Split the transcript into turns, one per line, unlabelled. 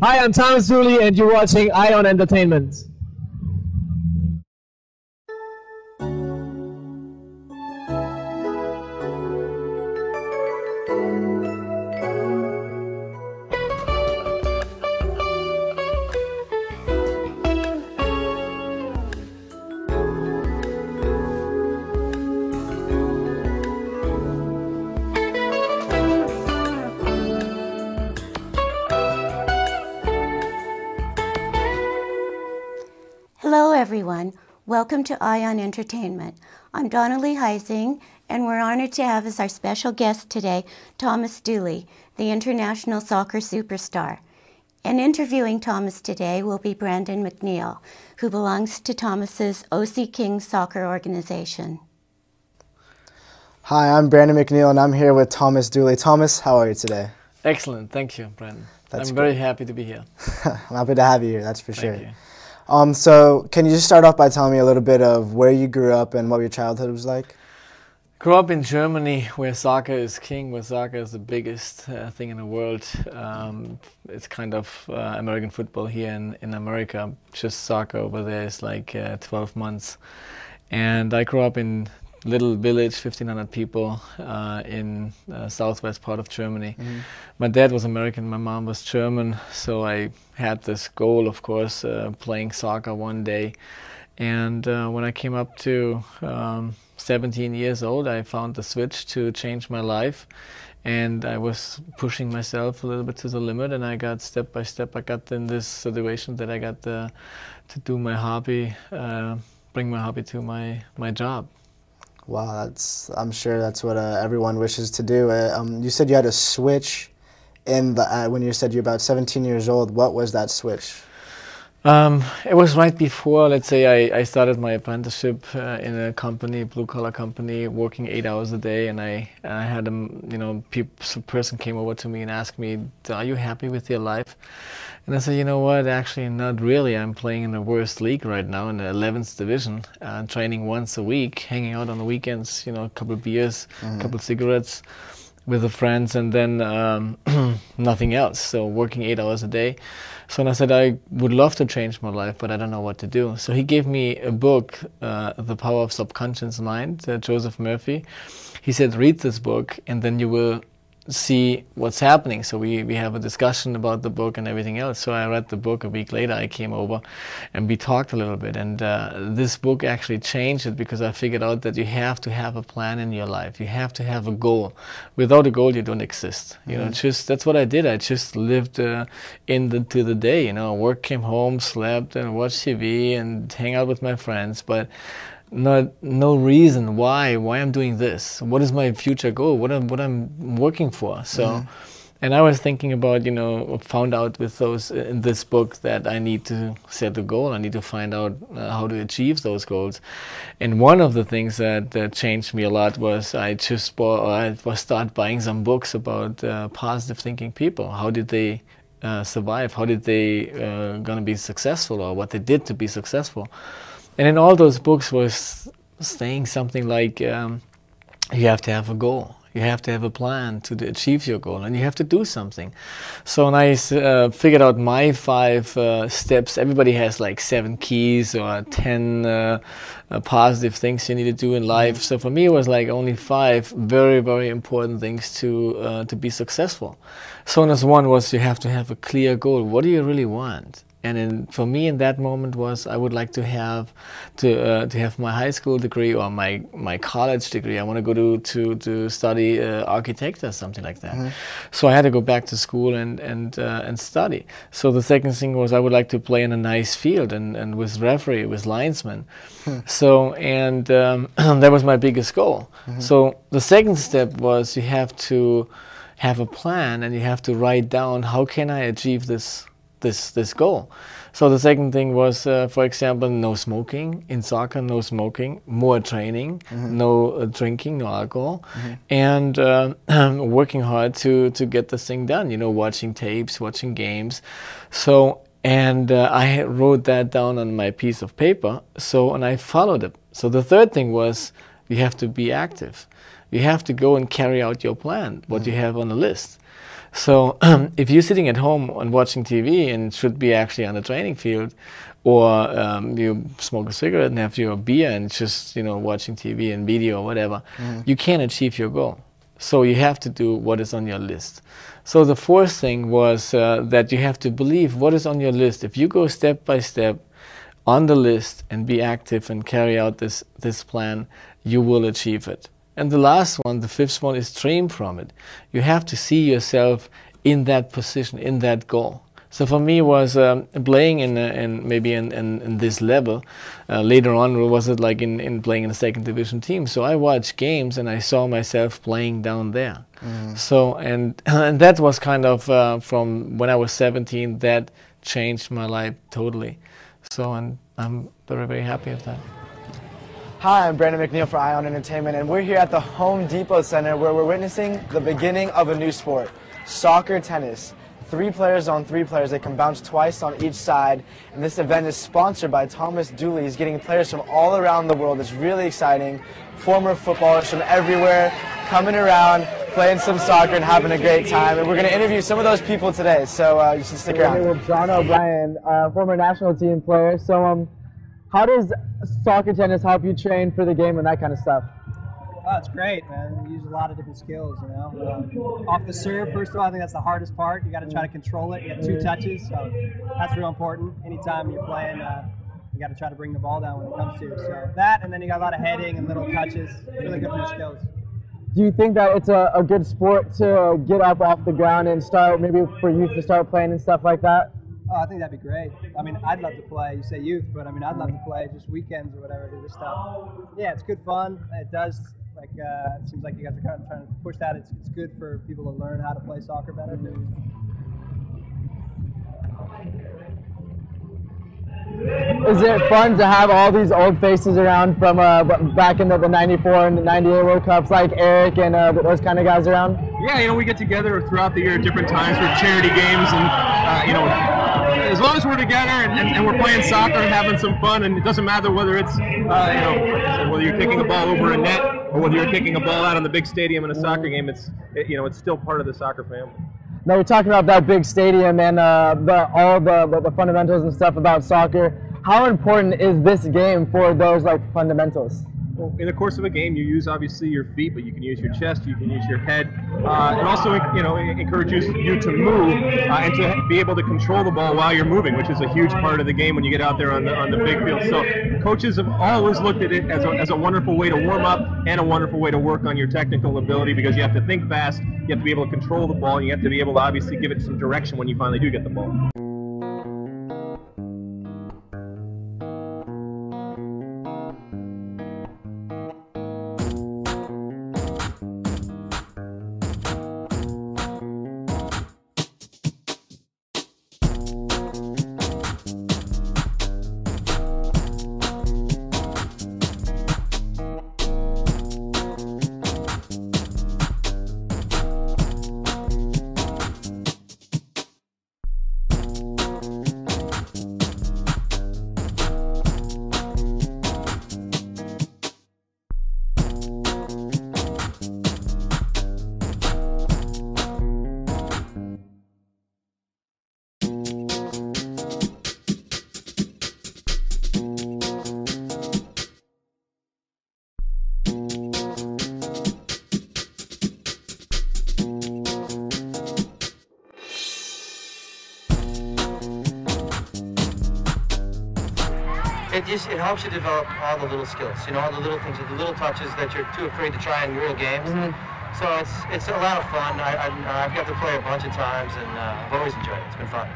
Hi, I'm Thomas Dooley, and you're watching Ion Entertainment.
Hello everyone, welcome to Ion Entertainment. I'm Dooley and we're honored to have as our special guest today Thomas Dooley, the international soccer superstar. And interviewing Thomas today will be Brandon McNeil, who belongs to Thomas's OC Kings soccer organization.
Hi, I'm Brandon McNeil and I'm here with Thomas Dooley. Thomas, how are you today?
Excellent, thank you, Brandon.
I'm
very happy to be here.
I'm happy to have you here, that's for sure.
Thank you.
So can you just start off by telling me a little bit of where you grew up and what your childhood was like?
Grew up in Germany, where soccer is king, where soccer is the biggest thing in the world. It's kind of American football here in America. Just soccer over there is like 12 months. And I grew up in little village, 1,500 people in southwest part of Germany. Mm-hmm. My dad was American, my mom was German, so I had this goal, of course, playing soccer one day. And when I came up to 17 years old, I found the switch to change my life. And I was pushing myself a little bit to the limit, and I got step by step, I got in this situation that I got to do my hobby, bring my hobby to my job.
Wow, I'm sure that's what everyone wishes to do. You said you had a switch when you said you're about 17 years old. What was that switch?
It was right before, let's say, I started my apprenticeship in a company, blue-collar company, working 8 hours a day, and I had a person came over to me and asked me, "Are you happy with your life?" And I said, "You know what? Actually, not really. I'm playing in the worst league right now, in the 11th division, training once a week, hanging out on the weekends, a couple of beers, a couple of cigarettes with the friends, and then nothing else. So working 8 hours a day." So I said, I would love to change my life, but I don't know what to do. So he gave me a book, The Power of Subconscious Mind, Joseph Murphy. He said, read this book and then you will see what's happening. So we have a discussion about the book and everything else. So I read the book. A week later I came over and we talked a little bit, and this book actually changed it, because I figured out that you have to have a plan in your life. You have to have a goal. Without a goal you don't exist. That's what I did. I just lived to the day. Work, came home, slept and watched TV and hang out with my friends, but no reason why I'm doing this. What is my future goal? What I'm working for? So, and I was thinking about, found out with those in this book that I need to set a goal. I need to find out how to achieve those goals. And one of the things that changed me a lot was I started buying some books about positive thinking people. How did they survive? How did they gonna be successful, or what they did to be successful? And in all those books was saying something like, you have to have a goal. You have to have a plan to achieve your goal, and you have to do something. So when I figured out my 5 steps, everybody has like 7 keys or 10 positive things you need to do in life. So for me it was like only 5 very, very important things to be successful. So as one was, you have to have a clear goal. What do you really want? And for me in that moment was, I would like to have my high school degree or my college degree. I want to go to study architecture or something like that. So I had to go back to school and study. So the second thing was, I would like to play in a nice field and with referee, with linesman. So that was my biggest goal. So the second step was, you have to have a plan and you have to write down, how can I achieve this goal. So the second thing was, for example, no smoking in soccer, no smoking, more training, no drinking, no alcohol, and working hard to get this thing done. Watching tapes, watching games. So I wrote that down on my piece of paper. And I followed it. So the third thing was, you have to be active. You have to go and carry out your plan, what you have on the list. So if you're sitting at home and watching TV and should be actually on the training field, or you smoke a cigarette and have your beer and just watching TV and video or whatever, you can't achieve your goal. So you have to do what is on your list. So the fourth thing was that you have to believe what is on your list. If you go step by step on the list and be active and carry out this plan, you will achieve it. And the last one, the fifth one, is dream from it. You have to see yourself in that position, in that goal. So for me, was playing in this level. Later on, was it like in playing in a second division team? So I watched games and I saw myself playing down there. So and that was kind of from when I was 17. That changed my life totally. So and I'm very, very happy with that.
Hi, I'm Brandon McNeil for Ion Entertainment, and we're here at the Home Depot Center where we're witnessing the beginning of a new sport, soccer tennis. 3 players on 3 players. They can bounce twice on each side, and this event is sponsored by Thomas Dooley. He's getting players from all around the world. It's really exciting. Former footballers from everywhere coming around, playing some soccer and having a great time. And we're going to interview some of those people today, so you should stick around.
We're here with John O'Brien, former national team player. So how does soccer tennis help you train for the game and that kind of stuff?
Oh, it's great, man. We use a lot of different skills, Off the serve, first of all, I think that's the hardest part. You got to try to control it. You have 2 touches, so that's real important. Anytime you're playing, you got to try to bring the ball down when it comes to. So that, and then you got a lot of heading and little touches. It's really good for your skills.
Do you think that it's a good sport to get up off the ground and start, maybe for youth to start playing and stuff like that?
Oh, I think that'd be great. I mean, I'd love to play. You say youth, but I mean, I'd love to play just weekends or whatever, do this stuff. Yeah, it's good fun. It does, like, it seems like you guys are kind of trying to push that. It's good for people to learn how to play soccer better.
Is it fun to have all these old faces around from back in the 94 and 98 World Cups, like Eric and those kind of guys around?
Yeah, we get together throughout the year at different times for charity games, and as long as we're together and we're playing soccer and having some fun, and it doesn't matter whether it's whether you're kicking a ball over a net or whether you're kicking a ball out on the big stadium in a soccer game, it's still part of the soccer family.
Now we're talking about that big stadium and all the fundamentals and stuff about soccer. How important is this game for those fundamentals?
Well, in the course of a game, you use obviously your feet, but you can use your chest, you can use your head. It also encourages you to move and to be able to control the ball while you're moving, which is a huge part of the game when you get out there on the big field. So coaches have always looked at it as a wonderful way to warm up and a wonderful way to work on your technical ability, because you have to think fast, you have to be able to control the ball, and you have to be able to obviously give it some direction when you finally do get the ball.
It helps you develop all the little skills, all the little things, the little touches that you're too afraid to try in real games. So it's a lot of fun. I've got to play a bunch of times, and I've always enjoyed it. It's been fun.